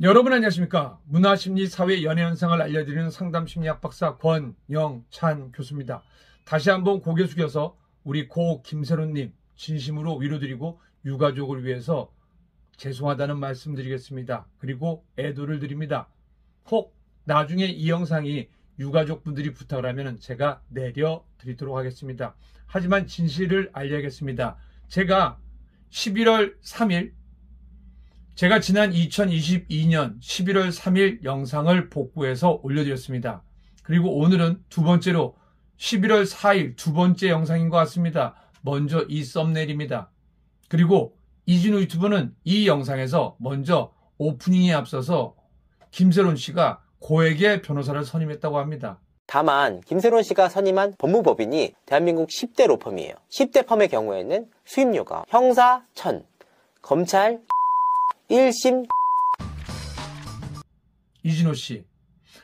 여러분 안녕하십니까? 문화심리 사회 연애현상을 알려드리는 상담심리학 박사 권영찬 교수입니다. 다시 한번 고개 숙여서 우리 고 김세론님 진심으로 위로드리고 유가족을 위해서 죄송하다는 말씀드리겠습니다. 그리고 애도를 드립니다. 혹 나중에 이 영상이 유가족분들이 부탁을 하면 제가 내려드리도록 하겠습니다. 하지만 진실을 알려야겠습니다. 제가 11월 3일 제가 지난 2022년 11월 3일 영상을 복구해서 올려드렸습니다. 그리고 오늘은 두 번째로 11월 4일 두 번째 영상인 것 같습니다. 먼저 이 썸네일입니다. 그리고 이진우 유튜브는 이 영상에서 먼저 오프닝에 앞서서 김세론 씨가 고액의 변호사를 선임했다고 합니다. 다만 김세론 씨가 선임한 법무법인이 대한민국 10대 로펌이에요. 10대 펌의 경우에는 수임료가 형사 1000, 검찰 1심. 이진호 씨,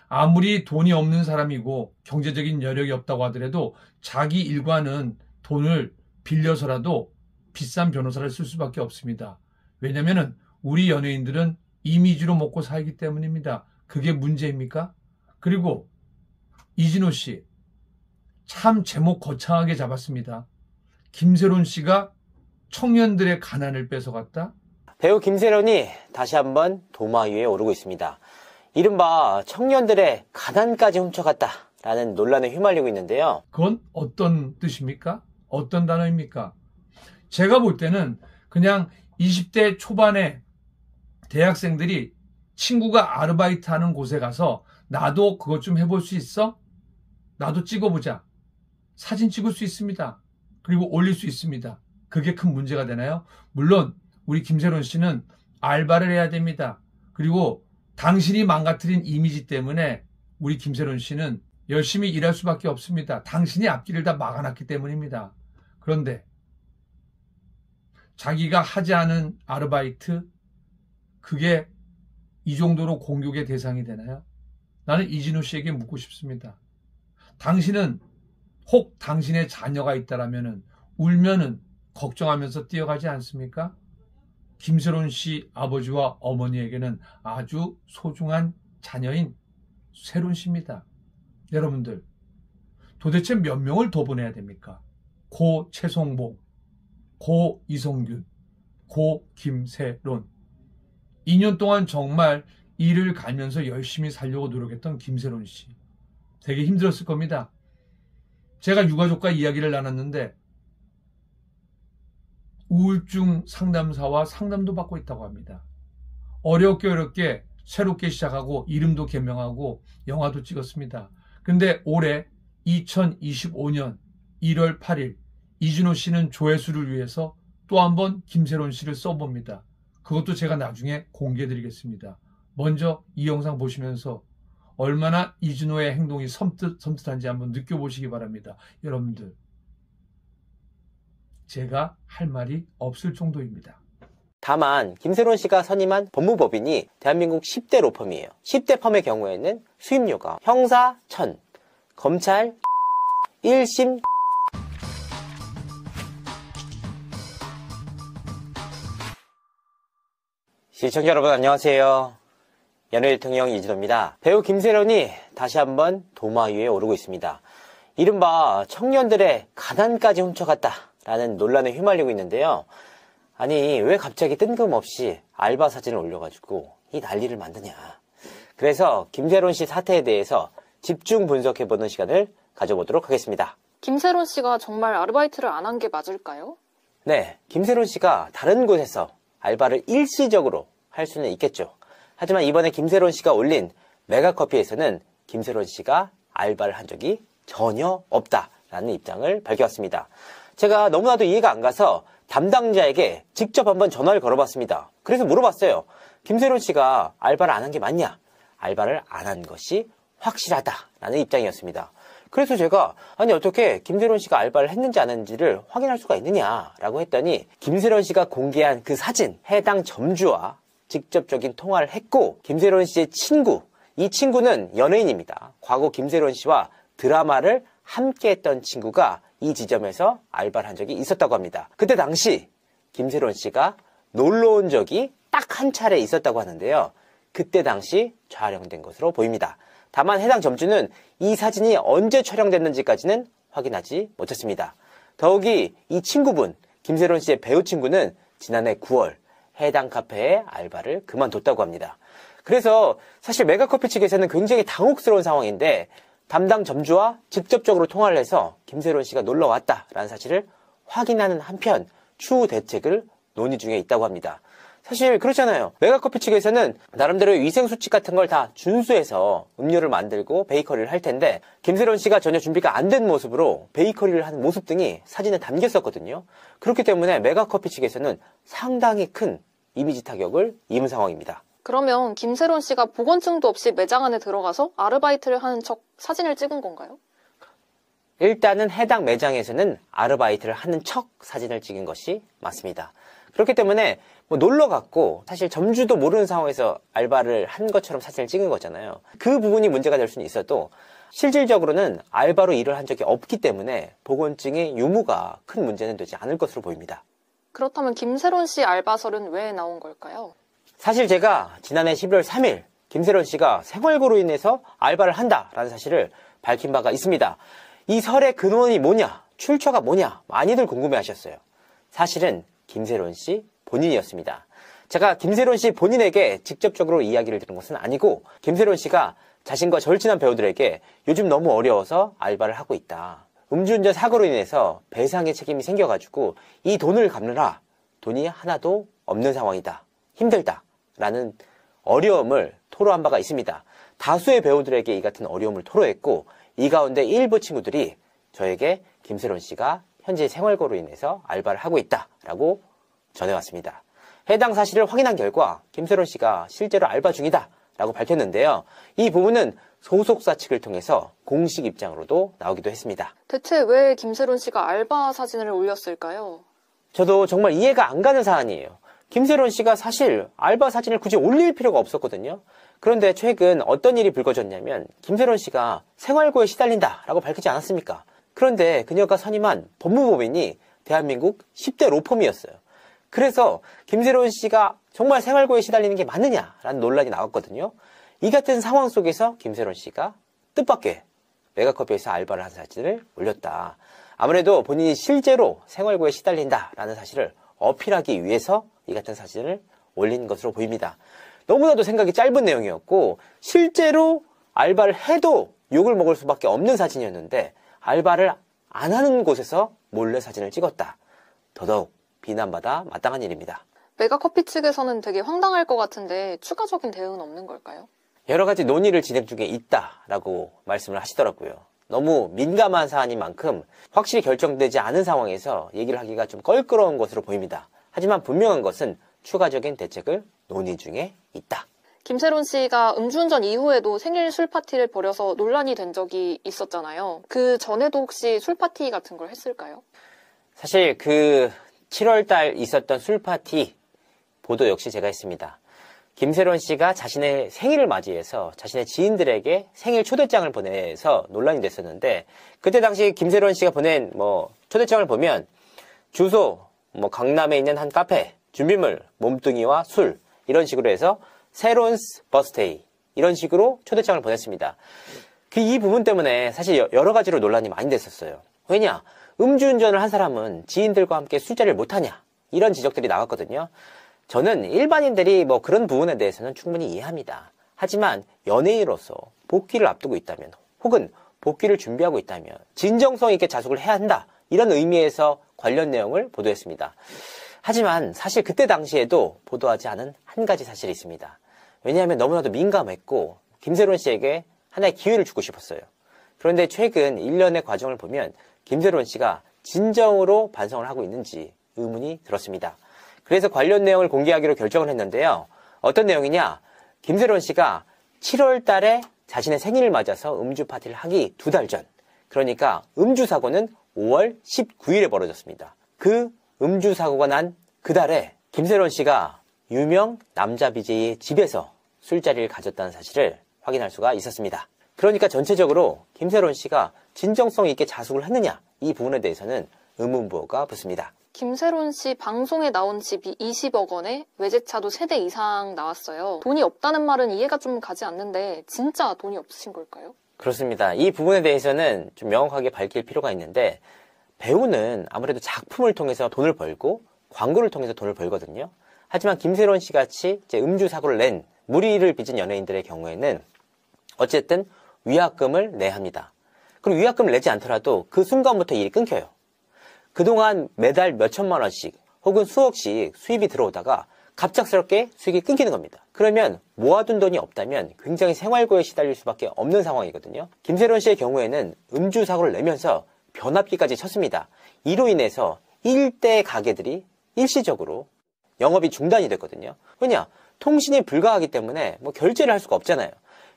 아무리 돈이 없는 사람이고 경제적인 여력이 없다고 하더라도 자기 일과는 돈을 빌려서라도 비싼 변호사를 쓸 수밖에 없습니다. 왜냐하면 우리 연예인들은 이미지로 먹고 살기 때문입니다. 그게 문제입니까? 그리고 이진호 씨, 참 제목 거창하게 잡았습니다. 김세론 씨가 청년들의 가난을 뺏어갔다? 배우 김세론이 다시 한번 도마 위에 오르고 있습니다. 이른바 청년들의 가난까지 훔쳐갔다라는 논란에 휘말리고 있는데요. 그건 어떤 뜻입니까? 어떤 단어입니까? 제가 볼 때는 그냥 20대 초반에 대학생들이 친구가 아르바이트 하는 곳에 가서 나도 그것 좀 해볼 수 있어? 나도 찍어보자. 사진 찍을 수 있습니다. 그리고 올릴 수 있습니다. 그게 큰 문제가 되나요? 물론 우리 김세론 씨는 알바를 해야 됩니다. 그리고 당신이 망가뜨린 이미지 때문에 우리 김세론 씨는 열심히 일할 수밖에 없습니다. 당신이 앞길을 다 막아놨기 때문입니다. 그런데 자기가 하지 않은 아르바이트, 그게 이 정도로 공격의 대상이 되나요? 나는 이진우 씨에게 묻고 싶습니다. 당신은 혹 당신의 자녀가 있다라면은 울면은 걱정하면서 뛰어가지 않습니까? 김세론 씨 아버지와 어머니에게는 아주 소중한 자녀인 세론 씨입니다. 여러분들, 도대체 몇 명을 더 보내야 됩니까? 고 최성봉, 고 이성균, 고 김세론. 2년 동안 정말 일을 갈면서 열심히 살려고 노력했던 김세론 씨. 되게 힘들었을 겁니다. 제가 유가족과 이야기를 나눴는데 우울증 상담사와 상담도 받고 있다고 합니다. 어렵게 새롭게 시작하고 이름도 개명하고 영화도 찍었습니다. 근데 올해 2025년 1월 8일 이진호 씨는 조회수를 위해서 또 한 번 김세론 씨를 써봅니다. 그것도 제가 나중에 공개해드리겠습니다. 먼저 이 영상 보시면서 얼마나 이진호의 행동이 섬뜩한지 한번 느껴보시기 바랍니다. 여러분들, 제가 할 말이 없을 정도입니다. 다만 김세론 씨가 선임한 법무법인이 대한민국 10대 로펌이에요. 10대 펌의 경우에는 수임료가 형사 1000, 검찰 1심. 시청자 여러분 안녕하세요. 연예대통령 이진호입니다. 배우 김세론이 다시 한번 도마 위에 오르고 있습니다. 이른바 청년들의 가난까지 훔쳐갔다라는 논란에 휘말리고 있는데요. 아니 왜 갑자기 뜬금없이 알바 사진을 올려가지고 이 난리를 만드냐. 그래서 김세론 씨 사태에 대해서 집중 분석해보는 시간을 가져보도록 하겠습니다. 김세론 씨가 정말 아르바이트를 안 한 게 맞을까요? 네, 김세론 씨가 다른 곳에서 알바를 일시적으로 할 수는 있겠죠. 하지만 이번에 김세론 씨가 올린 메가커피에서는 김세론 씨가 알바를 한 적이 전혀 없다라는 입장을 밝혀왔습니다. 제가 너무나도 이해가 안 가서 담당자에게 직접 한번 전화를 걸어봤습니다. 그래서 물어봤어요. 김세론 씨가 알바를 안 한 게 맞냐? 알바를 안 한 것이 확실하다라는 입장이었습니다. 그래서 제가 아니 어떻게 김세론 씨가 알바를 했는지 안 했는지를 확인할 수가 있느냐라고 했더니 김세론 씨가 공개한 그 사진, 해당 점주와 직접적인 통화를 했고 김세론 씨의 친구, 이 친구는 연예인입니다. 과거 김세론 씨와 드라마를 함께 했던 친구가 이 지점에서 알바를 한 적이 있었다고 합니다. 그때 당시 김세론 씨가 놀러 온 적이 딱 한 차례 있었다고 하는데요. 그때 당시 촬영된 것으로 보입니다. 다만 해당 점주는 이 사진이 언제 촬영됐는지까지는 확인하지 못했습니다. 더욱이 이 친구분, 김세론 씨의 배우 친구는 지난해 9월 해당 카페에 알바를 그만뒀다고 합니다. 그래서 사실 메가커피 측에서는 굉장히 당혹스러운 상황인데 담당 점주와 직접적으로 통화를 해서 김세론 씨가 놀러 왔다라는 사실을 확인하는 한편 추후 대책을 논의 중에 있다고 합니다. 사실 그렇잖아요. 메가커피 측에서는 나름대로 위생수칙 같은 걸 다 준수해서 음료를 만들고 베이커리를 할 텐데 김세론 씨가 전혀 준비가 안 된 모습으로 베이커리를 하는 모습 등이 사진에 담겼었거든요. 그렇기 때문에 메가커피 측에서는 상당히 큰 이미지 타격을 입은 상황입니다. 그러면 김세론 씨가 보건증도 없이 매장 안에 들어가서 아르바이트를 하는 척 사진을 찍은 건가요? 일단은 해당 매장에서는 아르바이트를 하는 척 사진을 찍은 것이 맞습니다. 그렇기 때문에 놀러 갔고 사실 점주도 모르는 상황에서 알바를 한 것처럼 사진을 찍은 거잖아요. 그 부분이 문제가 될 수는 있어도 실질적으로는 알바로 일을 한 적이 없기 때문에 보건증의 유무가 큰 문제는 되지 않을 것으로 보입니다. 그렇다면 김세론 씨 알바설은 왜 나온 걸까요? 사실 제가 지난해 11월 3일 김세론 씨가 생활고로 인해서 알바를 한다라는 사실을 밝힌 바가 있습니다. 이 설의 근원이 뭐냐, 출처가 뭐냐 많이들 궁금해하셨어요. 사실은 김세론 씨 본인이었습니다. 제가 김세론 씨 본인에게 직접적으로 이야기를 들은 것은 아니고 김세론 씨가 자신과 절친한 배우들에게 요즘 너무 어려워서 알바를 하고 있다. 음주운전 사고로 인해서 배상의 책임이 생겨가지고 이 돈을 갚느라 돈이 하나도 없는 상황이다. 힘들다. 라는 어려움을 토로한 바가 있습니다. 다수의 배우들에게 이 같은 어려움을 토로했고 이 가운데 일부 친구들이 저에게 김세론 씨가 현재 생활고로 인해서 알바를 하고 있다라고 전해왔습니다. 해당 사실을 확인한 결과 김세론 씨가 실제로 알바 중이다 라고 밝혔는데요. 이 부분은 소속사 측을 통해서 공식 입장으로도 나오기도 했습니다. 대체 왜 김세론 씨가 알바 사진을 올렸을까요? 저도 정말 이해가 안 가는 사안이에요. 김세론 씨가 사실 알바 사진을 굳이 올릴 필요가 없었거든요. 그런데 최근 어떤 일이 불거졌냐면 김세론 씨가 생활고에 시달린다라고 밝히지 않았습니까? 그런데 그녀가 선임한 법무법인이 대한민국 10대 로펌이었어요. 그래서 김세론 씨가 정말 생활고에 시달리는 게 맞느냐라는 논란이 나왔거든요. 이 같은 상황 속에서 김세론 씨가 뜻밖의 메가커피에서 알바를 한 사진을 올렸다. 아무래도 본인이 실제로 생활고에 시달린다라는 사실을 어필하기 위해서 이 같은 사진을 올린 것으로 보입니다. 너무나도 생각이 짧은 내용이었고 실제로 알바를 해도 욕을 먹을 수밖에 없는 사진이었는데 알바를 안 하는 곳에서 몰래 사진을 찍었다. 더더욱 비난받아 마땅한 일입니다. 메가커피 측에서는 되게 황당할 것 같은데 추가적인 대응은 없는 걸까요? 여러 가지 논의를 진행 중에 있다라고 말씀을 하시더라고요. 너무 민감한 사안인 만큼 확실히 결정되지 않은 상황에서 얘기를 하기가 좀 껄끄러운 것으로 보입니다. 하지만 분명한 것은 추가적인 대책을 논의 중에 있다. 김세론 씨가 음주운전 이후에도 생일 술 파티를 벌여서 논란이 된 적이 있었잖아요. 그 전에도 혹시 술 파티 같은 걸 했을까요? 사실 그 7월달 있었던 술 파티 보도 역시 제가 했습니다. 김세론 씨가 자신의 생일을 맞이해서 자신의 지인들에게 생일 초대장을 보내서 논란이 됐었는데 그때 당시 김세론 씨가 보낸 초대장을 보면 주소 강남에 있는 한 카페, 준비물, 몸뚱이와 술 이런 식으로 해서 세론스 버스데이 이런 식으로 초대장을 보냈습니다. 이 부분 때문에 사실 여러 가지로 논란이 많이 됐었어요. 왜냐? 음주운전을 한 사람은 지인들과 함께 술자리를 못하냐 이런 지적들이 나왔거든요. 저는 일반인들이 그런 부분에 대해서는 충분히 이해합니다. 하지만 연예인으로서 복귀를 앞두고 있다면 혹은 복귀를 준비하고 있다면 진정성 있게 자숙을 해야 한다. 이런 의미에서 관련 내용을 보도했습니다. 하지만 사실 그때 당시에도 보도하지 않은 한 가지 사실이 있습니다. 왜냐하면 너무나도 민감했고 김세론 씨에게 하나의 기회를 주고 싶었어요. 그런데 최근 1년의 과정을 보면 김세론 씨가 진정으로 반성을 하고 있는지 의문이 들었습니다. 그래서 관련 내용을 공개하기로 결정을 했는데요. 어떤 내용이냐? 김세론 씨가 7월 달에 자신의 생일을 맞아서 음주 파티를 하기 2달 전, 그러니까 음주 사고는 5월 19일에 벌어졌습니다. 그 음주 사고가 난 그달에 김세론 씨가 유명 남자 BJ의 집에서 술자리를 가졌다는 사실을 확인할 수가 있었습니다. 그러니까 전체적으로 김세론 씨가 진정성 있게 자숙을 했느냐 이 부분에 대해서는 의문부호가 붙습니다. 김세론 씨 방송에 나온 집이 20억 원에 외제차도 3대 이상 나왔어요. 돈이 없다는 말은 이해가 좀 가지 않는데 진짜 돈이 없으신 걸까요? 그렇습니다. 이 부분에 대해서는 좀 명확하게 밝힐 필요가 있는데, 배우는 아무래도 작품을 통해서 돈을 벌고 광고를 통해서 돈을 벌거든요. 하지만 김세론 씨 같이 이제 음주 사고를 낸 무리를 빚은 연예인들의 경우에는 어쨌든 위약금을 내야 합니다. 그리고 위약금을 내지 않더라도 그 순간부터 일이 끊겨요. 그동안 매달 몇천만 원씩 혹은 수억씩 수입이 들어오다가 갑작스럽게 수익이 끊기는 겁니다. 그러면 모아둔 돈이 없다면 굉장히 생활고에 시달릴 수밖에 없는 상황이거든요. 김세론 씨의 경우에는 음주 사고를 내면서 변압기까지 쳤습니다. 이로 인해서 일대 가게들이 일시적으로 영업이 중단이 됐거든요. 왜냐? 통신이 불가하기 때문에 뭐 결제를 할 수가 없잖아요.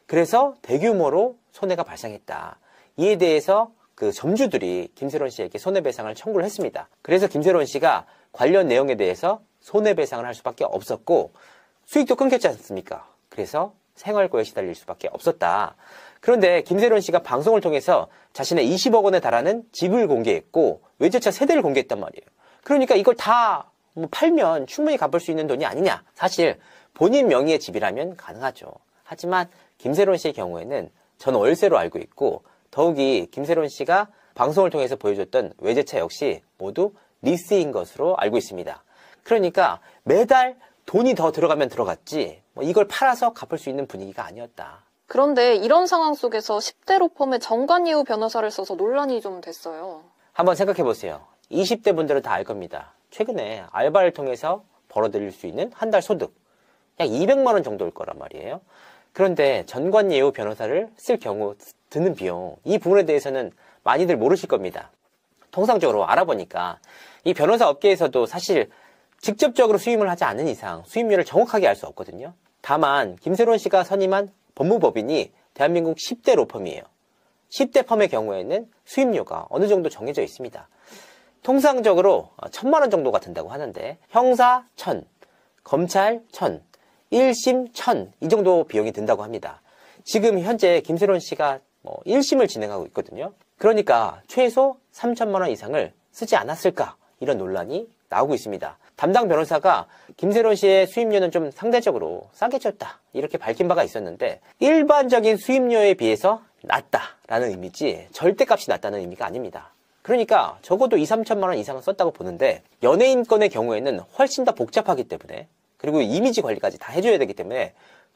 그래서 대규모로 손해가 발생했다. 이에 대해서 그 점주들이 김세론 씨에게 손해배상을 청구를 했습니다. 그래서 김세론 씨가 관련 내용에 대해서 손해배상을 할 수밖에 없었고 수익도 끊겼지 않습니까? 그래서 생활고에 시달릴 수밖에 없었다. 그런데 김세론 씨가 방송을 통해서 자신의 20억 원에 달하는 집을 공개했고 외제차 3대를 공개했단 말이에요. 그러니까 이걸 다 팔면 충분히 갚을 수 있는 돈이 아니냐. 사실 본인 명의의 집이라면 가능하죠. 하지만 김세론 씨의 경우에는 전 월세로 알고 있고 더욱이 김세론 씨가 방송을 통해서 보여줬던 외제차 역시 모두 리스인 것으로 알고 있습니다. 그러니까 매달 돈이 더 들어가면 들어갔지 이걸 팔아서 갚을 수 있는 분위기가 아니었다. 그런데 이런 상황 속에서 10대 로펌의 정관예우 변호사를 써서 논란이 좀 됐어요. 한번 생각해 보세요. 20대 분들은 다 알 겁니다. 최근에 알바를 통해서 벌어들일 수 있는 한 달 소득 약 200만 원 정도일 거란 말이에요. 그런데 전관예우 변호사를 쓸 경우 드는 비용, 이 부분에 대해서는 많이들 모르실 겁니다. 통상적으로 알아보니까 이 변호사 업계에서도 사실 직접적으로 수임을 하지 않는 이상 수임료를 정확하게 알 수 없거든요. 다만 김세론 씨가 선임한 법무법인이 대한민국 10대 로펌이에요. 10대 펌의 경우에는 수임료가 어느 정도 정해져 있습니다. 통상적으로 1,000만 원 정도가 든다고 하는데 형사 1,000, 검찰 1,000, 1심 1,000 이 정도 비용이 든다고 합니다. 지금 현재 김세론 씨가 1심을 진행하고 있거든요. 그러니까 최소 3,000만 원 이상을 쓰지 않았을까 이런 논란이 나오고 있습니다. 담당 변호사가 김세론 씨의 수임료는 좀 상대적으로 싸게 쳤다 이렇게 밝힌 바가 있었는데 일반적인 수임료에 비해서 낮다라는 의미지 절대값이 낮다는 의미가 아닙니다. 그러니까 적어도 2, 3천만 원 이상은 썼다고 보는데 연예인 건의 경우에는 훨씬 더 복잡하기 때문에 그리고 이미지 관리까지 다 해줘야 되기 때문에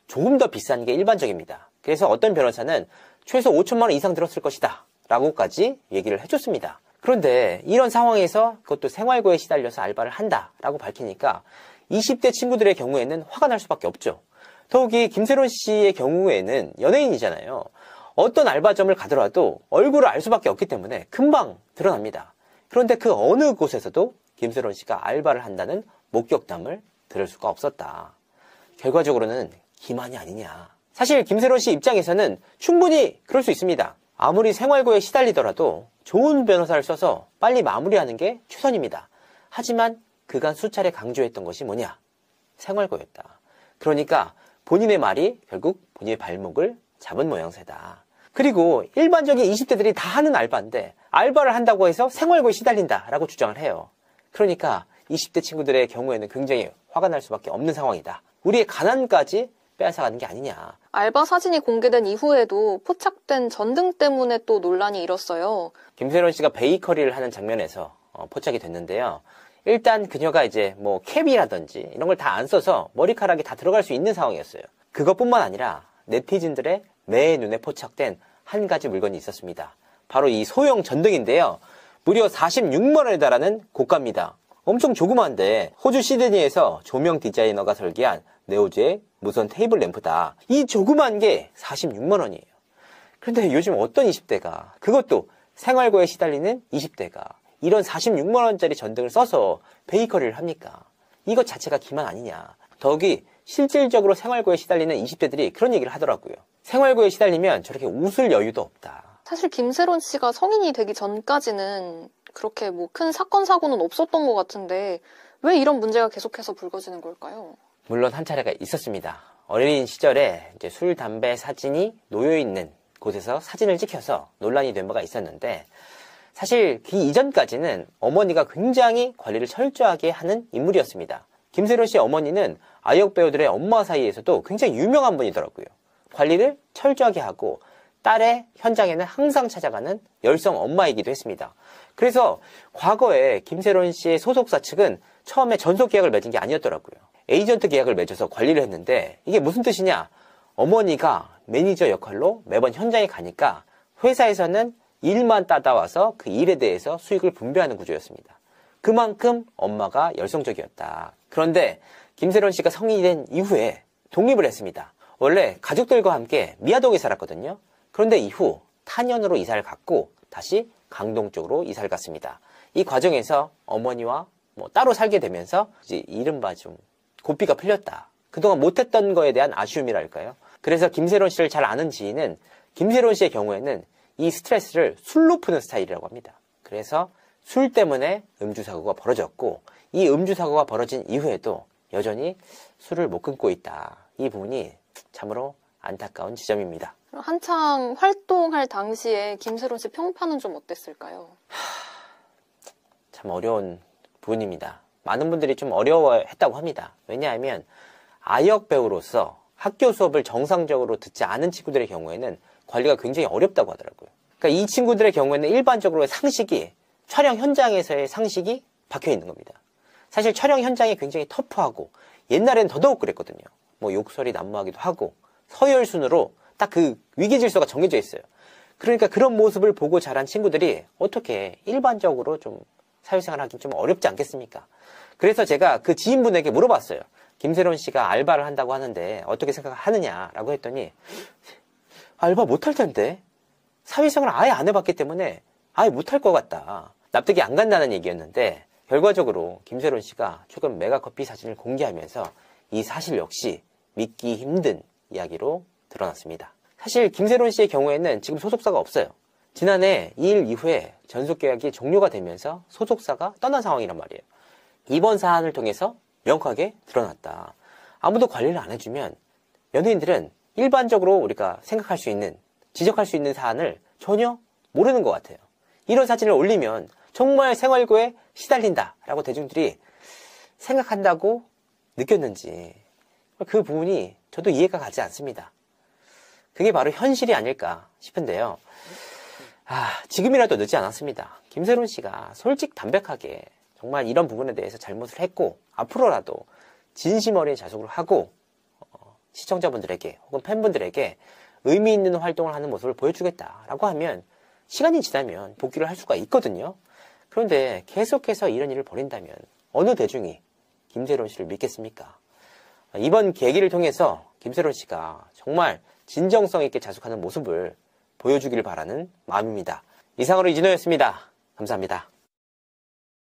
조금 더 비싼 게 일반적입니다. 그래서 어떤 변호사는 최소 5천만 원 이상 들었을 것이다 라고까지 얘기를 해줬습니다. 그런데 이런 상황에서 그것도 생활고에 시달려서 알바를 한다라고 밝히니까 20대 친구들의 경우에는 화가 날 수밖에 없죠. 더욱이 김세론 씨의 경우에는 연예인이잖아요. 어떤 알바점을 가더라도 얼굴을 알 수밖에 없기 때문에 금방 드러납니다. 그런데 그 어느 곳에서도 김세론 씨가 알바를 한다는 목격담을 들을 수가 없었다. 결과적으로는 기만이 아니냐. 사실 김세론 씨 입장에서는 충분히 그럴 수 있습니다. 아무리 생활고에 시달리더라도 좋은 변호사를 써서 빨리 마무리하는 게 최선입니다. 하지만 그간 수차례 강조했던 것이 뭐냐? 생활고였다. 그러니까 본인의 말이 결국 본인의 발목을 잡은 모양새다. 그리고 일반적인 20대들이 다 하는 알바인데 알바를 한다고 해서 생활고에 시달린다라고 주장을 해요. 그러니까 20대 친구들의 경우에는 굉장히 화가 날 수밖에 없는 상황이다. 우리의 가난까지 빼앗아가는 게 아니냐. 알바 사진이 공개된 이후에도 포착된 전등 때문에 또 논란이 일었어요. 김세론 씨가 베이커리를 하는 장면에서 포착이 됐는데요. 일단 그녀가 이제 캡이라든지 이런 걸 다 안 써서 머리카락이 다 들어갈 수 있는 상황이었어요. 그것뿐만 아니라 네티즌들의 매 눈에 포착된 한 가지 물건이 있었습니다. 바로 이 소형 전등인데요. 무려 46만 원에 달하는 고가입니다. 엄청 조그만데 호주 시드니에서 조명 디자이너가 설계한 네오즈의 무선 테이블 램프다. 이 조그만 게 46만 원이에요. 그런데 요즘 어떤 20대가 그것도 생활고에 시달리는 20대가 이런 46만 원짜리 전등을 써서 베이커리를 합니까? 이것 자체가 기만 아니냐. 더욱이 실질적으로 생활고에 시달리는 20대들이 그런 얘기를 하더라고요. 생활고에 시달리면 저렇게 웃을 여유도 없다. 사실 김세론 씨가 성인이 되기 전까지는 그렇게 큰 사건 사고는 없었던 것 같은데 왜 이런 문제가 계속해서 불거지는 걸까요? 물론 한 차례가 있었습니다. 어린 시절에 이제 술, 담배 사진이 놓여있는 곳에서 사진을 찍혀서 논란이 된 바가 있었는데 사실 그 이전까지는 어머니가 굉장히 관리를 철저하게 하는 인물이었습니다. 김세론 씨 어머니는 아역 배우들의 엄마 사이에서도 굉장히 유명한 분이더라고요. 관리를 철저하게 하고 딸의 현장에는 항상 찾아가는 열성 엄마이기도 했습니다. 그래서 과거에 김세론 씨의 소속사 측은 처음에 전속 계약을 맺은 게 아니었더라고요. 에이전트 계약을 맺어서 관리를 했는데 이게 무슨 뜻이냐? 어머니가 매니저 역할로 매번 현장에 가니까 회사에서는 일만 따다와서 그 일에 대해서 수익을 분배하는 구조였습니다. 그만큼 엄마가 열성적이었다. 그런데 김세론 씨가 성인이 된 이후에 독립을 했습니다. 원래 가족들과 함께 미아동에 살았거든요. 그런데 이후 탄현으로 이사를 갔고 다시 강동 쪽으로 이사를 갔습니다. 이 과정에서 어머니와 따로 살게 되면서 이제 이른바 좀 고삐가 풀렸다. 그동안 못했던 거에 대한 아쉬움이랄까요. 그래서 김세론 씨를 잘 아는 지인은 김세론 씨의 경우에는 이 스트레스를 술로 푸는 스타일이라고 합니다. 그래서 술 때문에 음주 사고가 벌어졌고 이 음주 사고가 벌어진 이후에도 여전히 술을 못 끊고 있다. 이 부분이 참으로 안타까운 지점입니다. 한창 활동할 당시에 김세론 씨 평판은 좀 어땠을까요? 참 어려운 부분입니다. 많은 분들이 좀 어려워했다고 합니다. 왜냐하면 아역 배우로서 학교 수업을 정상적으로 듣지 않은 친구들의 경우에는 관리가 굉장히 어렵다고 하더라고요. 그러니까 이 친구들의 경우에는 일반적으로 상식이 촬영 현장에서의 상식이 박혀 있는 겁니다. 사실 촬영 현장이 굉장히 터프하고 옛날에는 더더욱 그랬거든요. 욕설이 난무하기도 하고 서열순으로 딱 그 위기 질서가 정해져 있어요. 그러니까 그런 모습을 보고 자란 친구들이 어떻게 일반적으로 좀 사회생활 하기 좀 어렵지 않겠습니까? 그래서 제가 그 지인분에게 물어봤어요. 김세론 씨가 알바를 한다고 하는데 어떻게 생각하느냐라고 했더니 알바 못할 텐데 사회생활 아예 안 해봤기 때문에 아예 못할 것 같다. 납득이 안 간다는 얘기였는데 결과적으로 김세론 씨가 최근 메가커피 사진을 공개하면서 이 사실 역시 믿기 힘든 이야기로 드러났습니다. 사실 김세론 씨의 경우에는 지금 소속사가 없어요. 지난해 이 일 이후에 전속 계약이 종료가 되면서 소속사가 떠난 상황이란 말이에요. 이번 사안을 통해서 명확하게 드러났다. 아무도 관리를 안 해주면 연예인들은 일반적으로 우리가 생각할 수 있는, 지적할 수 있는 사안을 전혀 모르는 것 같아요. 이런 사진을 올리면 정말 생활고에 시달린다라고 대중들이 생각한다고 느꼈는지 그 부분이 저도 이해가 가지 않습니다. 그게 바로 현실이 아닐까 싶은데요. 지금이라도 늦지 않았습니다. 김세론 씨가 솔직 담백하게 정말 이런 부분에 대해서 잘못을 했고 앞으로라도 진심 어린 자숙을 하고 시청자분들에게 혹은 팬분들에게 의미 있는 활동을 하는 모습을 보여주겠다라고 하면 시간이 지나면 복귀를 할 수가 있거든요. 그런데 계속해서 이런 일을 벌인다면 어느 대중이 김세론 씨를 믿겠습니까? 이번 계기를 통해서 김세론 씨가 정말 진정성 있게 자숙하는 모습을 보여주길 바라는 마음입니다. 이상으로 이진호였습니다. 감사합니다.